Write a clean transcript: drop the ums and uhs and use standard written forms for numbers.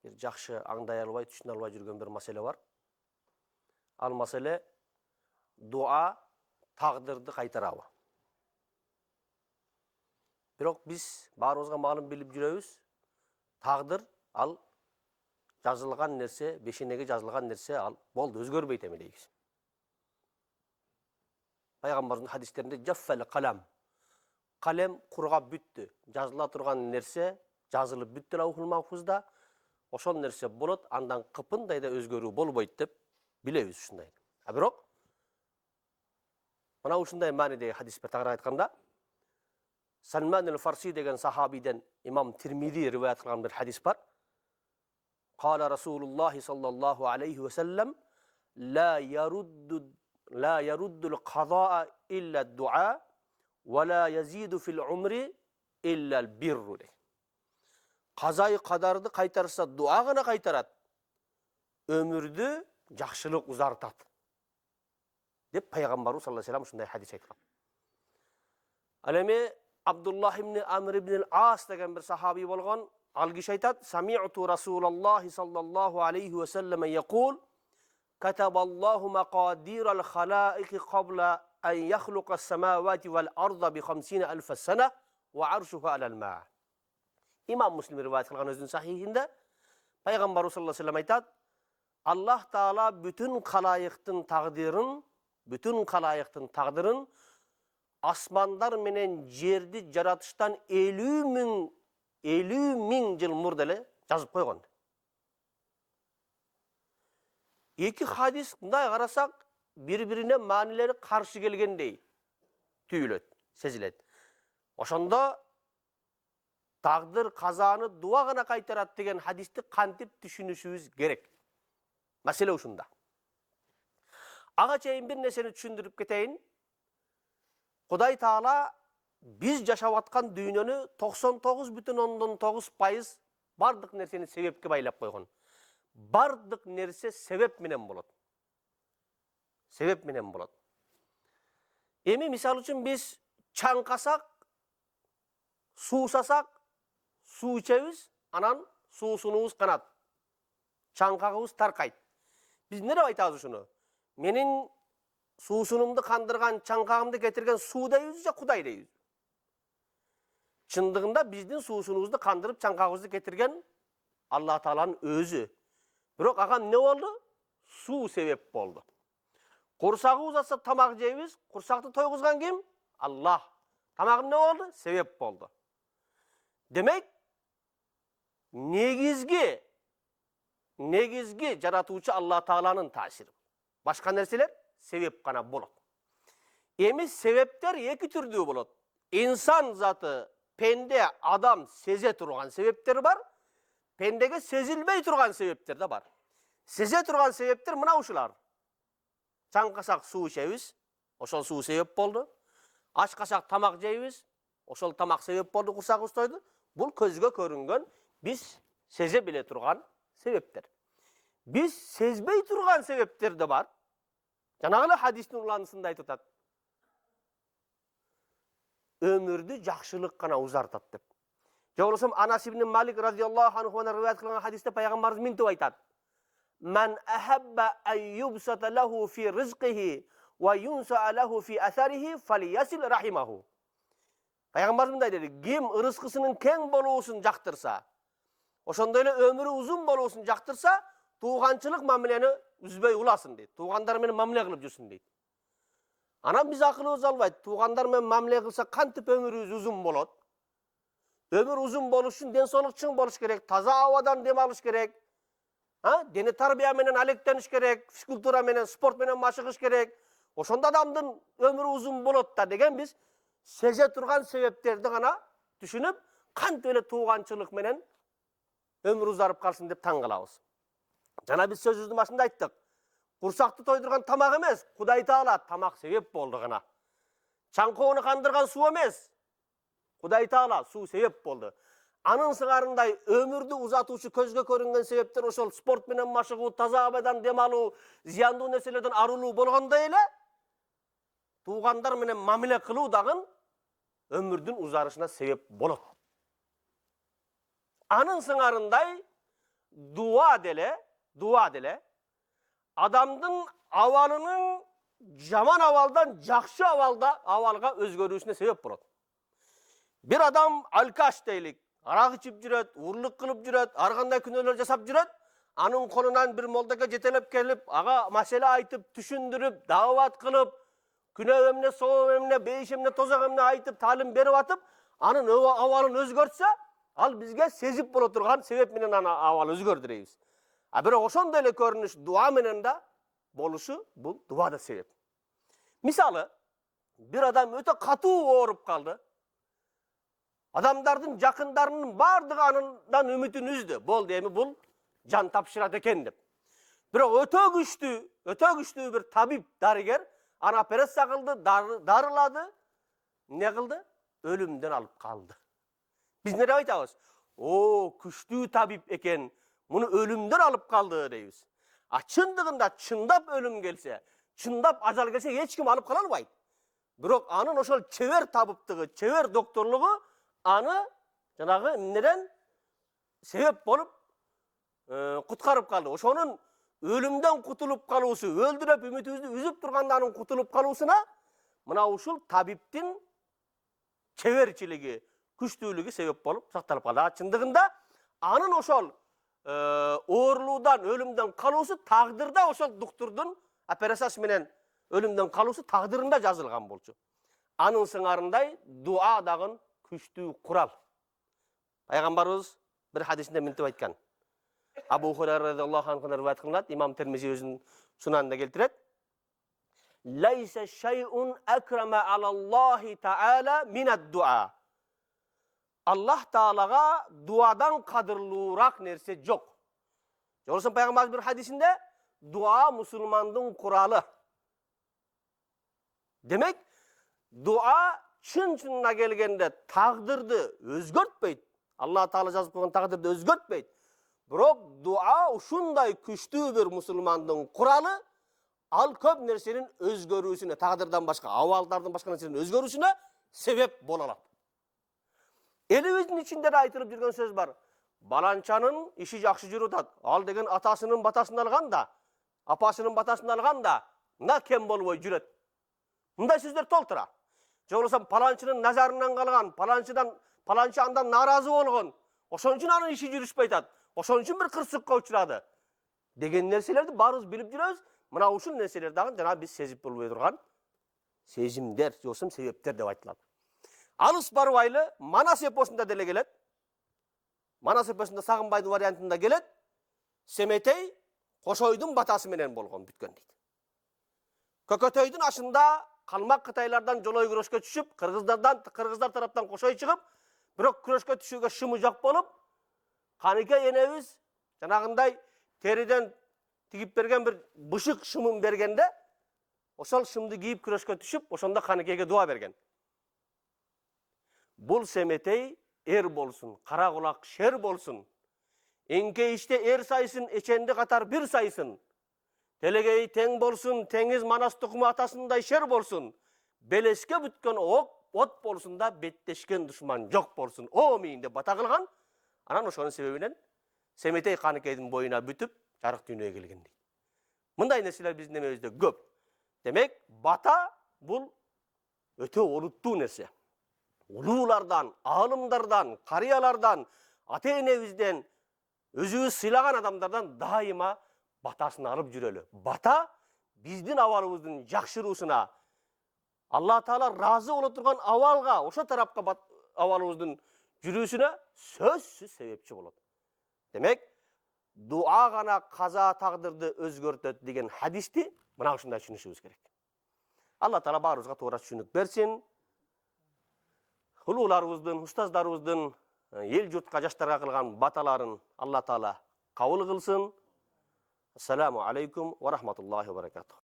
бир жакшы аңдай албай, түшүнө албай жүргөн бир маселе бар. Ал маселе дуа тагдырды кайтарабы. Бирок биз баарыбызга маалым билип жүрөбүз. Тагдыр ал жазылган нерсе, бешенеге жазылган нерсе ал болду, өзгөрбөйт эми дейбиз. Пайгамбардын хадистеринде жаффал калам. Калем кургап бүттү. Жазыла турган нерсе жазылып бүттү лаухул махфузда. Ошол нерсе болот, андан кыпындай да өзгөрүү болбойт деп билебиз ушундай. А бирок мына ушундай маанидеги хадиспер тагыраак айтканда, Салман аль-Фарси деген сахабиден имам Тирмизи риваят кылган бир хадис бар. Кала Расулуллахи саллаллаху алейхи ва саллам: ла ярудду al-qada'a illa ad-du'a wa la yazidu fil umri illa al-birru. Казай кадарды кайтарса дуа гана кайтарат. Өмүрдү жакшылык узартат. Деп пайгамбарыбыз саллаллаху алейхи ва саллям ушундай хадис айткан. Ал эми Абдуллах ибн Амр ибн ал-Ас деген бир сахаби болгон. Ал киши айтат: "Сами'ту Расулаллахи саллаллаху алейхи ва саллям якул: Катабаллаху мақадирал халаики qabla an yakhluqa as-samawati wal arda bi 50,000 sana wa arshuhu alal ma." İmam Müslim rivayet kılgan özünün sahihinde Peygamber sallallahu aleyhi ve sellem aytat: Allah Taala bütün kalayıktın taqdırın asmandar menen жерди jaratıştan 50 ming yıl murdele жазып койгон. Эки хадис мындай карасак, бири-бирине маанилери каршы келгендей түйүлөт, сезилет. Ошондо тагдыр казаны дуа гана кайтарат деген хадисти кантип түшүнүшүбүз керек. Маселе ушунда. Ага чейин бир нерсени түшүндүрүп кетейин. Кудай Таала биз жашап аткан дүйнөнү 99,9% бардык нерсени себепке байлап койгон. Бардык нерсе себеп менен болот. Себеп менен болот. Эми мисалы үчүн биз чаңкасак, суусасак, суу ичебиз, анан суусунубуз канат. Чаңкагыбыз таркайт. Биз эмне деп айтабыз ушуну? Менин суусунумду кандырган, чаңкагымды кетирген суу дейбиз же Кудай дейбиз? Чындыгында биздин суусунубузду кандырып, чаңкагыбызды кетирген Алла Тааланын өзү. Бирок ага эмне болду? Суу себеп болду. Курсагыбыз ачса тамак жейбиз, курсакты тойгузган ким? Аллах. Тамак эмне болду? Себеп болду. Демек, негизги жаратуучу Алла Тааланын таасири. Башка нерселер себеп гана болот. Эми себептер эки түрдүү болот. İnsan заты, пенде, адам сезе турган себептер бар. Пендеге сезилбей турган себептер да бар. Сезе турган себептер мына ушулар. Чаңкасак суу ичебиз, ошол суу себеп болду. Ачкасак тамак жейбиз, ошол тамак себеп болду, курсагыбыз тойду. Бул көзгө көрүнгөн, биз сезе биле турган себептер. Биз сезбей турган себептер да бар. Жанагы эле хадистин уланысында айтып атат. Өмүрдү жакшылык гана узартат деп. Же болбосо Анас ибн Малик радиаллаху анхудан риваят кылган хадисте пайгамбарыбыз минтип айтат: "Ман ахабба ан юбсата лаху фи ризқихи ва юнса лаху фи асарихи фалиясил рахимаху." Пайгамбарыбыз мындай деди: "Ким ырыскысынын кең болуусун жактырса, ошондой эле өмүрү узун болуусун жактырса, тууганчылык мамилени үзбөй уласын" дейт. Туугандар менен мамиле кылып жүрсүн дейт. Анан биз акылыбыз албайт. Туугандар менен мамиле кылса кантип өмүрүбүз узун болот? Өмүр узун болуш үчүн ден соолук чың болуш керек, таза абадан дем алыш керек. Дене тарбия менен алектениш керек, физкультура менен, спорт менен машыгыш керек. Ошондо адамдын өмүрү узун болот да деген биз сезе турган себептерди гана түшүнүп, кантип эле тууганчылык менен өмүр узарып калсын деп таң калабыз. Жана биз сөзүбүздүн башында айттык. Курсакты тойдурган тамак эмес, Кудай Таала тамак себеп болду гана. Чаңкоону кандырган суу эмес, Кудай Таала суу себеп болду. Анын сыңарындай өмүрдү узатуучу көзгө көрүнгөн себептер ошол спорт менен машыгуу, таза абадан дем алуу, зыяндуу нерселерден арылуу болгондой эле туугандар менен мамиле кылуу дагы өмүрдүн узарышына себеп болот. Анын сыңарындай dua dele adamdın avalının jaman avaldan jakşı avalga özgörүүsüne sebep bolot. Bir adam alkaş deylik, arak içip jüret, uğurluk kılıp jüret, argандай күнөөлөр жасап jüret, anın kolundan bir moldaga jetelep kelip, aga masele aytıp, düşündürüp, davat kılıp, günö emne, soğuk emne, beyiş emne, tozak emne aytıp, talim berip atıp, anın avalın özgörtse, al bizge sezip bolo turgan sebep menen ana aval özgördüreybiz. Bирок ошондой эле көрүнүш дуа менен да болушу, бул дуа да себеп. Мисалы, bir adam öte katуу ооруп kaldı. Adamdardын jakınдарынын бардыгы андан үмүтүн үздү. Болду, эми бул жан тапшырат экен деп. Бирок өтө күчтүү bir табип, дарыгер, аны операция кылды, дарылады, не кылды? Ölümden alıp kaldı. Biz ne aytабыз? O күчтүү табип экен, bunu ölümden alıp kaldı deybiz. Çındığında çındap ölüm gelse, çındap ajal gelse hiç kim alıp kala albayt. Bирок anın oşol çever tabiptigi, çever doktorluğu anı janagı neden sebep bolup kutkarıp kaldı. Oşonun ölümden kutulup kaluusu, öldürüp ümitibizdi üzüp turganda anın kutulup kaluusuna mına uşul tabiptin çeverçiligi, күчтүүлүгү sebep bolup saktalып kaldı. Çındığında anın oşol oorluudan, ölümden kaluusu taqdirda oşol doktordun operasiyası menen ölümden kaluusu taqdirinde жазылган bolчu. Anın sыңарындай dua dagın күчтүү kural. Пайгамбарыбыз bir hadisinde mintip aytkan. Abu Hurayra radhiyallahu anhu'dan rivayet kılınat. İmam Tirmizi özünün sunanında keltiret. Laysa şey'un ekreme alallahi ta'ala minad dua. Allah Ta'alaga duadan kadırlıurak nerse yok. Olsun Peygamberimiz bir hadisinde dua Müslümandın kuralı. Demek dua çın-çınına gelgende taqdırdı özgörtpeyt. Allah Taala жазып koygan taqdırdı özgörtpeyt. Bирок dua ушундай күчтүү bir Müslümandın kuralı. Al köp nersenin özgörүүsüne, taqdırdan başka, avallardan başka nersenin özgörүүsüne sebep bolalat. Elimizin içinde de aytılıp жүрген söz var. Balançanın işi jakşı жүрüp al degen atasının batasını algan da, apasının batasını algan da, na kem bolboy жүрөt. Мындай сөздөр толтура. Же болбосо palançının nazarından kalgan, palançı andan narazı болгон. Ошон үчүн анын иши жүрүшпөй атат. Ошон үчүн bir кырсыкка учурады. Деген нерселерди баарыбыз билип жүрөбүз. Мына ушул нерселер дагы жана биз сезип болбой турган сезимдер, же болбосо себептер деп айтылат. Алыс барбайлы Манас эпосунда деле келет. Манас эпосунда Сагынбайдын вариантында келет. Семетей Кошойдун батасы менен болгон бүткөн дейт. Көкөтөйдүн ашында калмак кытайлардан жолой күрөшкө түшүп, кыргыздар тараптан Кошой чыгып, бирок күрөшкө түшүүгө шымы жок болуп, Каныке энебиз жанагындай териден тигип берген bir бышык шымын бергенде, ошол шымды кийип күрөшкө түшүп, ошондо Каныкеге дуа берген. Бул Семетей эр болсун, кара кулак шер болсун. Эңке иште эр сайсын, эченди катар бир сайсын. Телегей тең болсун, теңиз Манас тукуму атасындай шер болсун. Белеске бүткөн от болсун да, беттешкен душман жок болсун. Омин деп бата кылган. Анан ошонун себебинен Семетей Каныкейдин боюна бүтүп, жарык дүйнөгө келген дейт. Мындай нерселер биздин эмебизде көп. Демек, бата бул өтө олуттуу нерсе. Улуулардан, алымдардан, карыялардан, ата-энебизден, өзүбүз сыйлаган адамдардан дайыма батасын алып жүрөлү. Бата биздин абалыбыздын жакшыруусуна, Алла Таала разы боло турган абалга, ошо тарапка абалыбыздын жүрүүсүнө сөзсүз себепчи болот. Демек, дуа гана каза тагдырды өзгөртөт деген хадисти мына ушундай түшүнүшүбүз керек. Алла Таала баарыбызга туура түшүнүк берсин. Улууларыбыздын, устаздарыбыздын эл журтка жаштарга кылган баталарын Алла Таала кабыл кылсын. Ассаламу алейкум ва рахматуллахи ва баракатух.